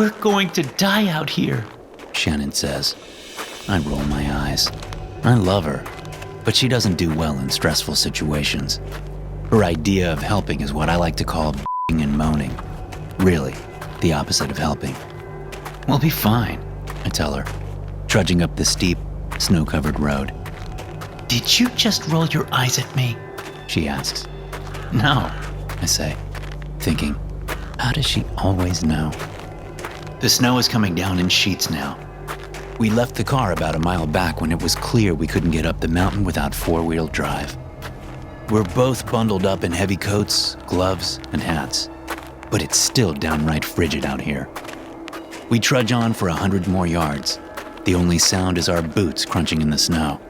We're going to die out here, Shannon says. I roll my eyes. I love her, but she doesn't do well in stressful situations. Her idea of helping is what I like to call b***ing and moaning. Really, the opposite of helping. We'll be fine, I tell her, trudging up the steep, snow-covered road. Did you just roll your eyes at me? She asks. No, I say, thinking, how does she always know? The snow is coming down in sheets now. We left the car about a mile back when it was clear we couldn't get up the mountain without four-wheel drive. We're both bundled up in heavy coats, gloves, and hats, but it's still downright frigid out here. We trudge on for 100 more yards. The only sound is our boots crunching in the snow.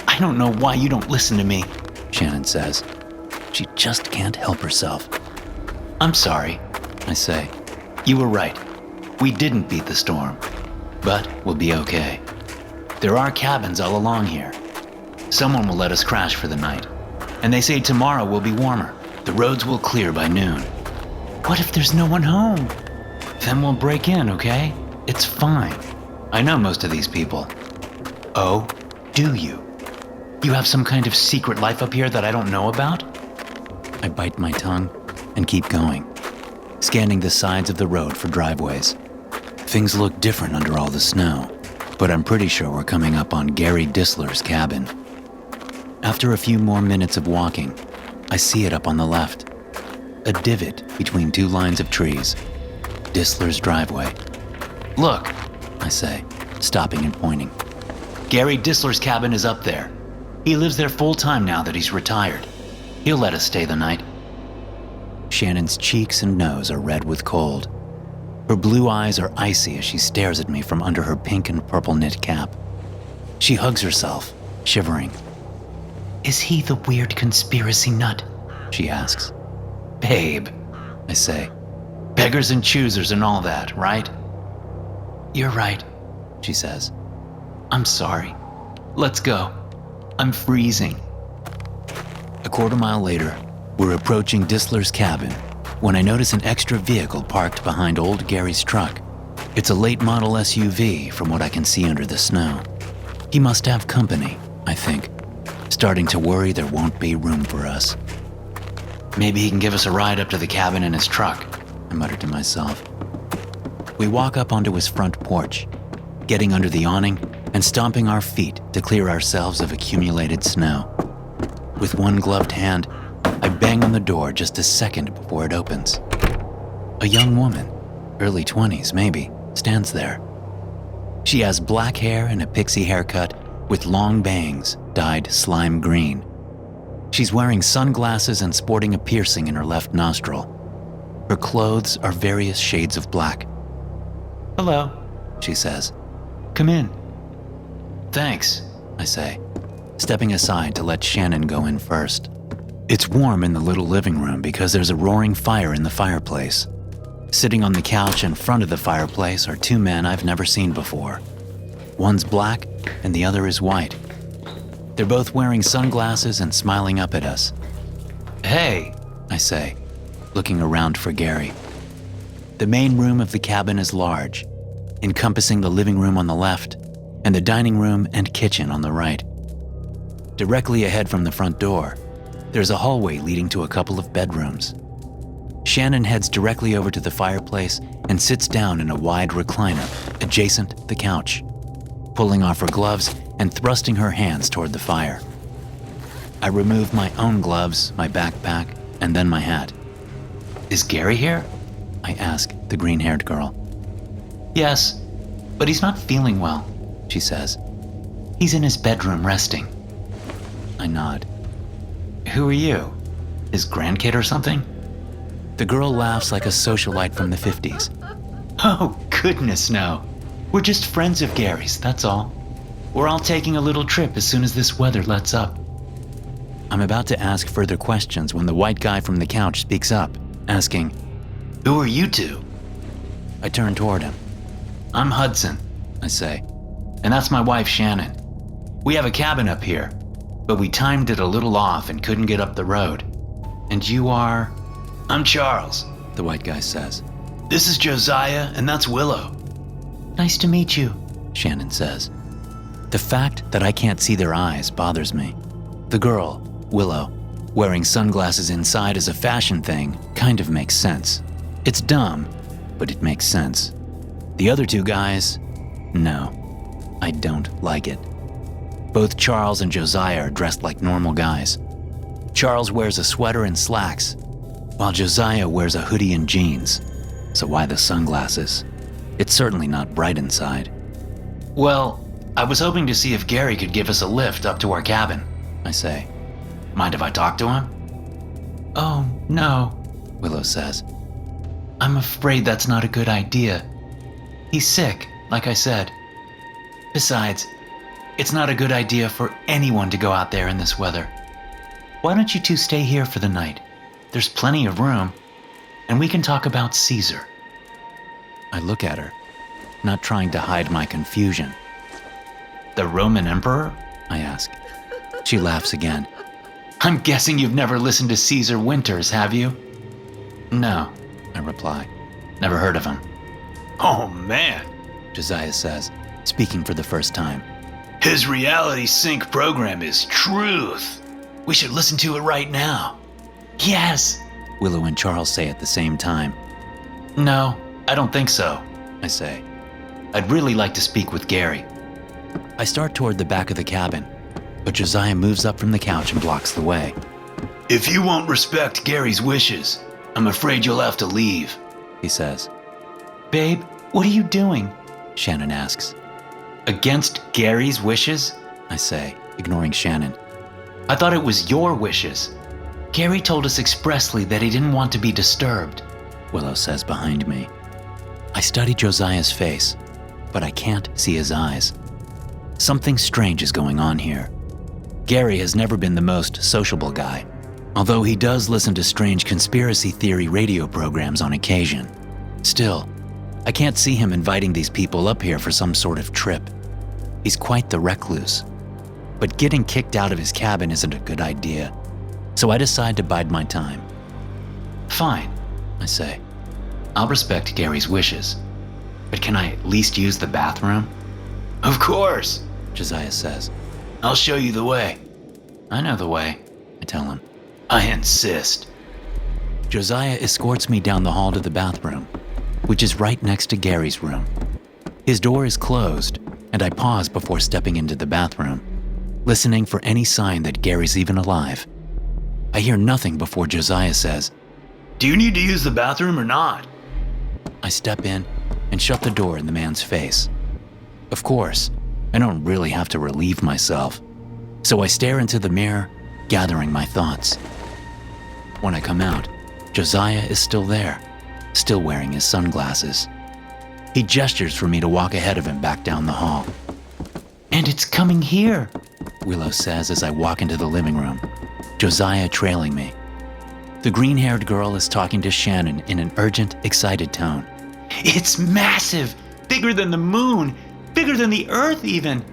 I don't know why you don't listen to me, Shannon says. She just can't help herself. I'm sorry, I say. You were right. We didn't beat the storm, but we'll be okay. There are cabins all along here. Someone will let us crash for the night, and they say tomorrow will be warmer. The roads will clear by noon. What if there's no one home? Then we'll break in, okay? It's fine. I know most of these people. Oh, do you? You have some kind of secret life up here that I don't know about? I bite my tongue and keep going, scanning the sides of the road for driveways. Things look different under all the snow, but I'm pretty sure we're coming up on Gary Dissler's cabin. After a few more minutes of walking, I see it up on the left. A divot between two lines of trees. Dissler's driveway. Look, I say, stopping and pointing. Gary Dissler's cabin is up there. He lives there full-time now that he's retired. He'll let us stay the night. Shannon's cheeks and nose are red with cold. Her blue eyes are icy as she stares at me from under her pink and purple knit cap. She hugs herself, shivering. Is he the weird conspiracy nut? She asks. Babe, I say. Beggars and choosers and all that, right? You're right, she says. I'm sorry. Let's go. I'm freezing. A quarter mile later, we're approaching Dissler's cabin when I notice an extra vehicle parked behind old Gary's truck. It's a late model SUV from what I can see under the snow. He must have company, I think, starting to worry there won't be room for us. Maybe he can give us a ride up to the cabin in his truck, I mutter to myself. We walk up onto his front porch, getting under the awning and stomping our feet to clear ourselves of accumulated snow. With one gloved hand, I bang on the door just a second before it opens. A young woman, early 20s maybe, stands there. She has black hair and a pixie haircut with long bangs dyed slime green. She's wearing sunglasses and sporting a piercing in her left nostril. Her clothes are various shades of black. Hello, she says. Come in. Thanks, I say, stepping aside to let Shannon go in first. It's warm in the little living room because there's a roaring fire in the fireplace. Sitting on the couch in front of the fireplace are two men I've never seen before. One's black and the other is white. They're both wearing sunglasses and smiling up at us. Hey, I say, looking around for Gary. The main room of the cabin is large, encompassing the living room on the left and the dining room and kitchen on the right. Directly ahead from the front door, there's a hallway leading to a couple of bedrooms. Shannon heads directly over to the fireplace and sits down in a wide recliner adjacent the couch, pulling off her gloves and thrusting her hands toward the fire. I remove my own gloves, my backpack, and then my hat. Is Gary here? I ask the green-haired girl. Yes, but he's not feeling well, she says. He's in his bedroom resting. I nod. Who are you? His grandkid or something? The girl laughs like a socialite from the 50s. Oh, goodness no. We're just friends of Gary's, that's all. We're all taking a little trip as soon as this weather lets up. I'm about to ask further questions when the white guy from the couch speaks up, asking, Who are you two? I turn toward him. I'm Hudson, I say. And that's my wife, Shannon. We have a cabin up here, but we timed it a little off and couldn't get up the road. And you are? I'm Charles, the white guy says. This is Josiah, and that's Willow. Nice to meet you, Shannon says. The fact that I can't see their eyes bothers me. The girl, Willow, wearing sunglasses inside as a fashion thing kind of makes sense. It's dumb, but it makes sense. The other two guys, no, I don't like it. Both Charles and Josiah are dressed like normal guys. Charles wears a sweater and slacks, while Josiah wears a hoodie and jeans. So why the sunglasses? It's certainly not bright inside. Well, I was hoping to see if Gary could give us a lift up to our cabin, I say. Mind if I talk to him? Oh, no, Willow says. I'm afraid that's not a good idea. He's sick, like I said. Besides, it's not a good idea for anyone to go out there in this weather. Why don't you two stay here for the night? There's plenty of room, and we can talk about Caesar. I look at her, not trying to hide my confusion. The Roman emperor? I ask. She laughs again. I'm guessing you've never listened to Caesar Winters, have you? No, I reply. Never heard of him. Oh man, Josiah says, speaking for the first time. His reality sync program is truth. We should listen to it right now. Yes, Willow and Charles say at the same time. No, I don't think so, I say. I'd really like to speak with Gary. I start toward the back of the cabin, but Josiah moves up from the couch and blocks the way. If you won't respect Gary's wishes, I'm afraid you'll have to leave, he says. Babe, what are you doing? Shannon asks. Against Gary's wishes? I say, ignoring Shannon. I thought it was your wishes. Gary told us expressly that he didn't want to be disturbed, Willow says behind me. I study Josiah's face, but I can't see his eyes. Something strange is going on here. Gary has never been the most sociable guy, although he does listen to strange conspiracy theory radio programs on occasion. Still, I can't see him inviting these people up here for some sort of trip. He's quite the recluse. But getting kicked out of his cabin isn't a good idea, so I decide to bide my time. Fine, I say. I'll respect Gary's wishes. But can I at least use the bathroom? Of course, Josiah says. I'll show you the way. I know the way, I tell him. I insist. Josiah escorts me down the hall to the bathroom, which is right next to Gary's room. His door is closed, and I pause before stepping into the bathroom, listening for any sign that Gary's even alive. I hear nothing before Josiah says, Do you need to use the bathroom or not? I step in and shut the door in the man's face. Of course, I don't really have to relieve myself, so I stare into the mirror, gathering my thoughts. When I come out, Josiah is still there, still wearing his sunglasses. He gestures for me to walk ahead of him back down the hall. And it's coming here, Willow says as I walk into the living room, Josiah trailing me. The green-haired girl is talking to Shannon in an urgent, excited tone. It's massive, bigger than the moon, bigger than the Earth even.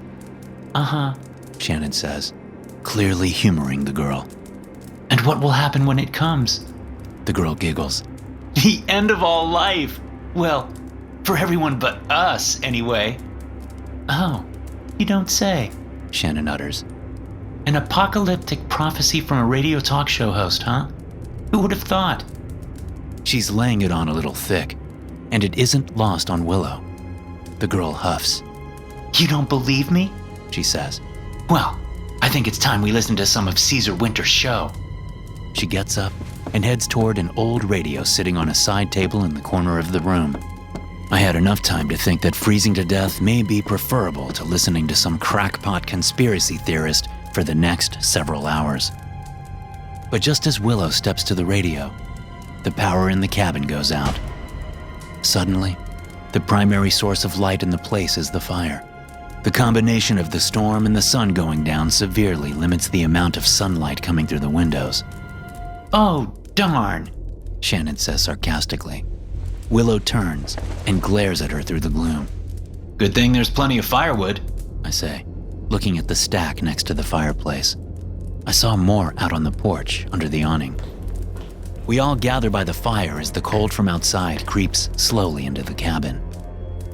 Uh-huh, Shannon says, clearly humoring the girl. And what will happen when it comes? The girl giggles. The end of all life. Well, for everyone but us, anyway. Oh, you don't say, Shannon utters. An apocalyptic prophecy from a radio talk show host, huh? Who would have thought? She's laying it on a little thick, and it isn't lost on Willow. The girl huffs. You don't believe me? She says. Well, I think it's time we listen to some of Caesar Winter's show. She gets up and heads toward an old radio sitting on a side table in the corner of the room. I had enough time to think that freezing to death may be preferable to listening to some crackpot conspiracy theorist for the next several hours. But just as Willow steps to the radio, the power in the cabin goes out. Suddenly, the primary source of light in the place is the fire. The combination of the storm and the sun going down severely limits the amount of sunlight coming through the windows. Oh, darn, Shannon says sarcastically. Willow turns and glares at her through the gloom. Good thing there's plenty of firewood, I say, looking at the stack next to the fireplace. I saw more out on the porch under the awning. We all gather by the fire as the cold from outside creeps slowly into the cabin.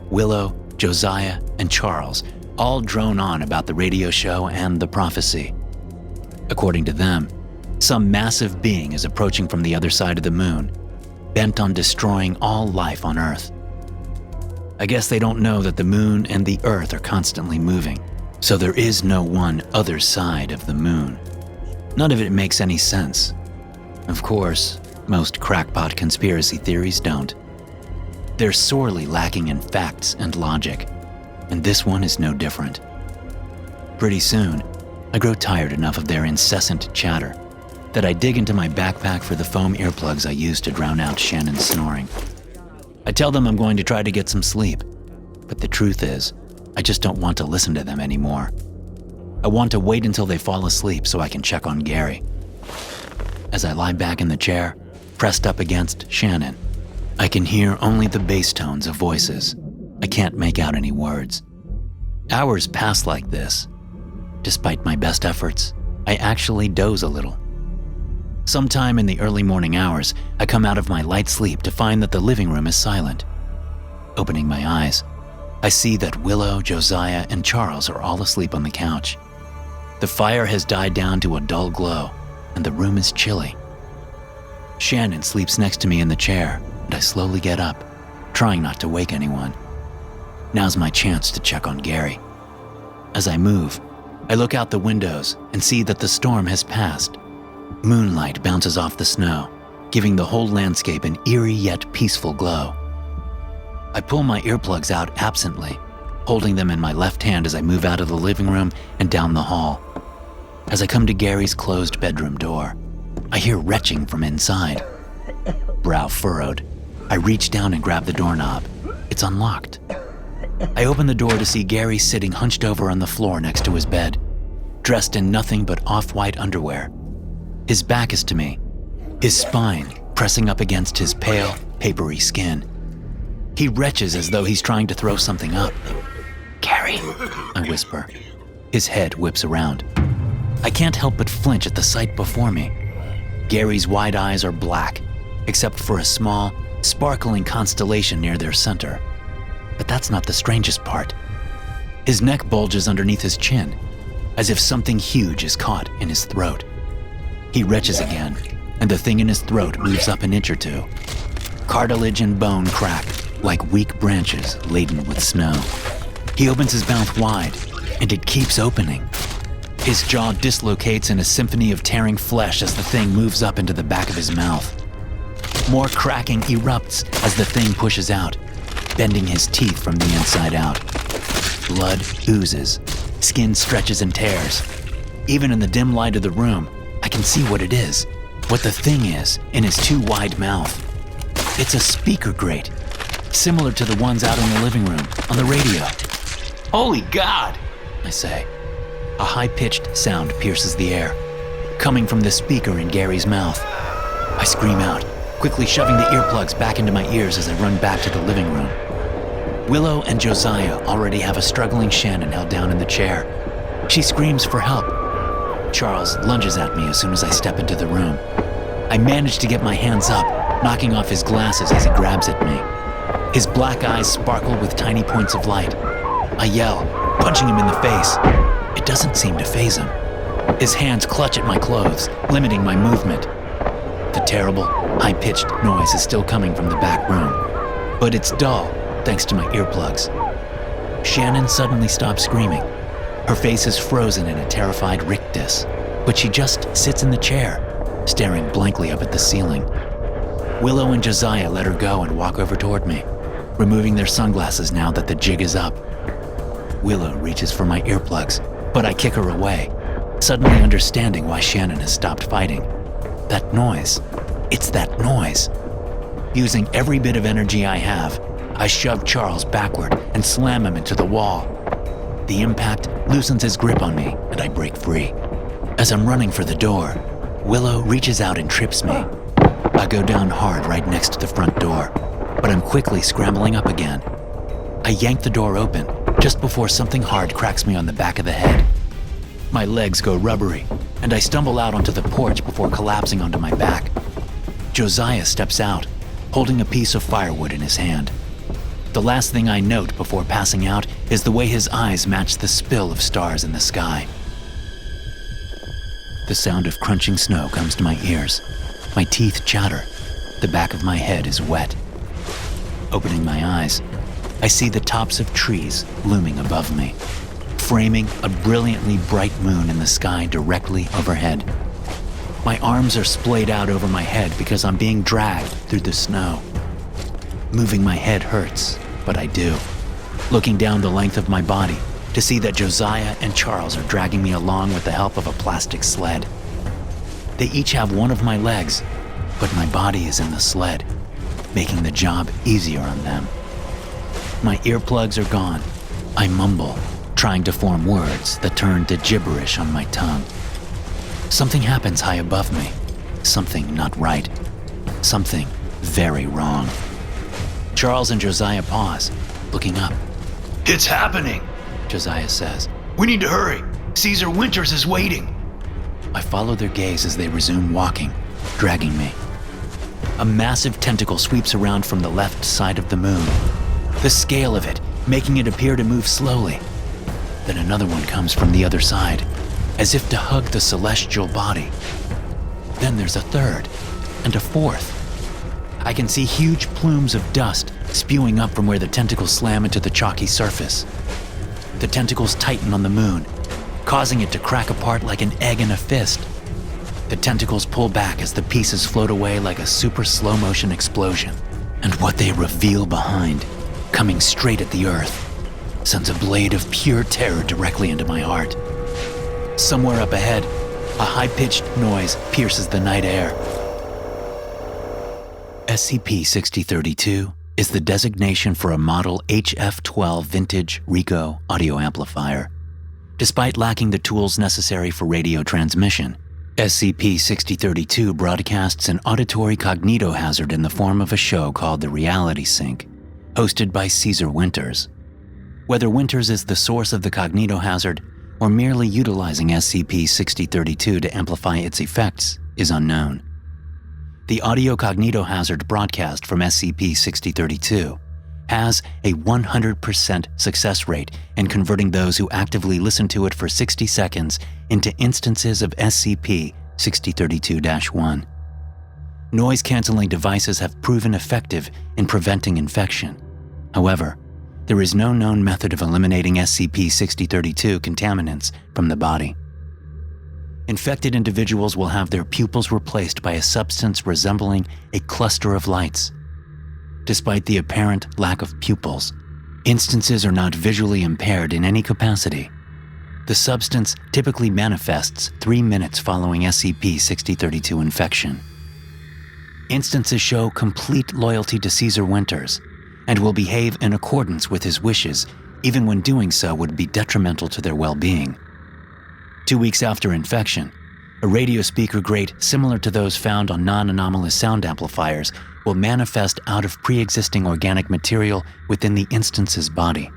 Willow, Josiah, and Charles all drone on about the radio show and the prophecy. According to them, some massive being is approaching from the other side of the moon, bent on destroying all life on Earth. I guess they don't know that the moon and the Earth are constantly moving, so there is no one other side of the moon. None of it makes any sense. Of course, most crackpot conspiracy theories don't. They're sorely lacking in facts and logic, and this one is no different. Pretty soon, I grow tired enough of their incessant chatter that I dig into my backpack for the foam earplugs I use to drown out Shannon's snoring. I tell them I'm going to try to get some sleep, but the truth is, I just don't want to listen to them anymore. I want to wait until they fall asleep so I can check on Gary. As I lie back in the chair, pressed up against Shannon, I can hear only the bass tones of voices. I can't make out any words. Hours pass like this. Despite my best efforts, I actually doze a little. Sometime in the early morning hours, I come out of my light sleep to find that the living room is silent. Opening my eyes, I see that Willow, Josiah, and Charles are all asleep on the couch. The fire has died down to a dull glow, and the room is chilly. Shannon sleeps next to me in the chair, and I slowly get up, trying not to wake anyone. Now's my chance to check on Gary. As I move, I look out the windows and see that the storm has passed. Moonlight bounces off the snow, giving the whole landscape an eerie yet peaceful glow. I pull my earplugs out absently, holding them in my left hand as I move out of the living room and down the hall. As I come to Gary's closed bedroom door, I hear retching from inside. Brow furrowed, I reach down and grab the doorknob. It's unlocked. I open the door to see Gary sitting hunched over on the floor next to his bed, dressed in nothing but off-white underwear. His back is to me, his spine pressing up against his pale, papery skin. He retches as though he's trying to throw something up. "Gary," I whisper. His head whips around. I can't help but flinch at the sight before me. Gary's wide eyes are black, except for a small, sparkling constellation near their center. But that's not the strangest part. His neck bulges underneath his chin, as if something huge is caught in his throat. He retches again, and the thing in his throat moves up an inch or two. Cartilage and bone crack like weak branches laden with snow. He opens his mouth wide, and it keeps opening. His jaw dislocates in a symphony of tearing flesh as the thing moves up into the back of his mouth. More cracking erupts as the thing pushes out, bending his teeth from the inside out. Blood oozes, skin stretches and tears. Even in the dim light of the room, I can see what it is, what the thing is in his too wide mouth. It's a speaker grate, similar to the ones out in the living room, on the radio. Holy God! I say. A high-pitched sound pierces the air, coming from the speaker in Gary's mouth. I scream out, quickly shoving the earplugs back into my ears as I run back to the living room. Willow and Josiah already have a struggling Shannon held down in the chair. She screams for help. Charles lunges at me as soon as I step into the room. I manage to get my hands up, knocking off his glasses as he grabs at me. His black eyes sparkle with tiny points of light. I yell, punching him in the face. It doesn't seem to faze him. His hands clutch at my clothes, limiting my movement. The terrible, high-pitched noise is still coming from the back room, but it's dull thanks to my earplugs. Shannon suddenly stops screaming. Her face is frozen in a terrified rictus, but she just sits in the chair, staring blankly up at the ceiling. Willow and Josiah let her go and walk over toward me, removing their sunglasses now that the jig is up. Willow reaches for my earplugs, but I kick her away, suddenly understanding why Shannon has stopped fighting. That noise. It's that noise. Using every bit of energy I have, I shove Charles backward and slam him into the wall. The impact loosens his grip on me, and I break free. As I'm running for the door, Willow reaches out and trips me. I go down hard right next to the front door, but I'm quickly scrambling up again. I yank the door open just before something hard cracks me on the back of the head. My legs go rubbery, and I stumble out onto the porch before collapsing onto my back. Josiah steps out, holding a piece of firewood in his hand. The last thing I note before passing out is the way his eyes match the spill of stars in the sky. The sound of crunching snow comes to my ears. My teeth chatter. The back of my head is wet. Opening my eyes, I see the tops of trees looming above me, framing a brilliantly bright moon in the sky directly overhead. My arms are splayed out over my head because I'm being dragged through the snow. Moving my head hurts, but I do. Looking down the length of my body to see that Josiah and Charles are dragging me along with the help of a plastic sled. They each have one of my legs, but my body is in the sled, making the job easier on them. My earplugs are gone. I mumble, trying to form words that turn to gibberish on my tongue. Something happens high above me. Something not right. Something very wrong. Charles and Josiah pause, looking up. It's happening, Josiah says. We need to hurry. Caesar Winters is waiting. I follow their gaze as they resume walking, dragging me. A massive tentacle sweeps around from the left side of the moon, the scale of it making it appear to move slowly. Then another one comes from the other side, as if to hug the celestial body. Then there's a third, and a fourth. I can see huge plumes of dust spewing up from where the tentacles slam into the chalky surface. The tentacles tighten on the moon, causing it to crack apart like an egg in a fist. The tentacles pull back as the pieces float away like a super slow-motion explosion. And what they reveal behind, coming straight at the earth, sends a blade of pure terror directly into my heart. Somewhere up ahead, a high-pitched noise pierces the night air. SCP-6032 is the designation for a model HF-12 vintage Ricoh audio amplifier. Despite lacking the tools necessary for radio transmission, SCP-6032 broadcasts an auditory cognitohazard in the form of a show called The Reality Sync, hosted by Caesar Winters. Whether Winters is the source of the cognitohazard or merely utilizing SCP-6032 to amplify its effects is unknown. The audio cognitohazard broadcast from SCP-6032 has a 100% success rate in converting those who actively listen to it for 60 seconds into instances of SCP-6032-1. Noise-canceling devices have proven effective in preventing infection. However, there is no known method of eliminating SCP-6032 contaminants from the body. Infected individuals will have their pupils replaced by a substance resembling a cluster of lights. Despite the apparent lack of pupils, instances are not visually impaired in any capacity. The substance typically manifests 3 minutes following SCP-6032 infection. Instances show complete loyalty to Caesar Winters and will behave in accordance with his wishes, even when doing so would be detrimental to their well-being. 2 weeks after infection, a radio speaker grate similar to those found on non-anomalous sound amplifiers will manifest out of pre-existing organic material within the instance's body.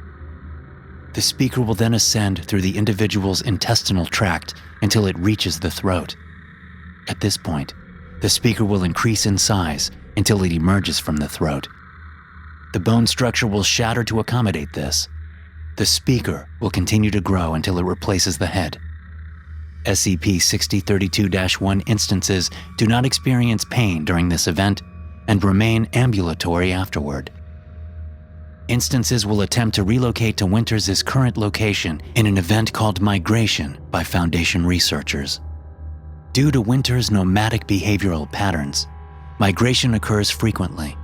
The speaker will then ascend through the individual's intestinal tract until it reaches the throat. At this point, the speaker will increase in size until it emerges from the throat. The bone structure will shatter to accommodate this. The speaker will continue to grow until it replaces the head. SCP-6032-1 instances do not experience pain during this event and remain ambulatory afterward. Instances will attempt to relocate to Winters' current location in an event called migration by Foundation researchers. Due to Winters' nomadic behavioral patterns, migration occurs frequently.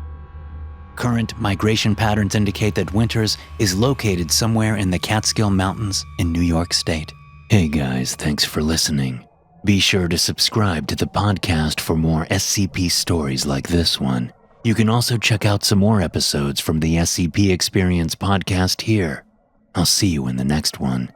Current migration patterns indicate that Winters is located somewhere in the Catskill Mountains in New York State. Hey guys, thanks for listening. Be sure to subscribe to the podcast for more SCP stories like this one. You can also check out some more episodes from the SCP Experience podcast here. I'll see you in the next one.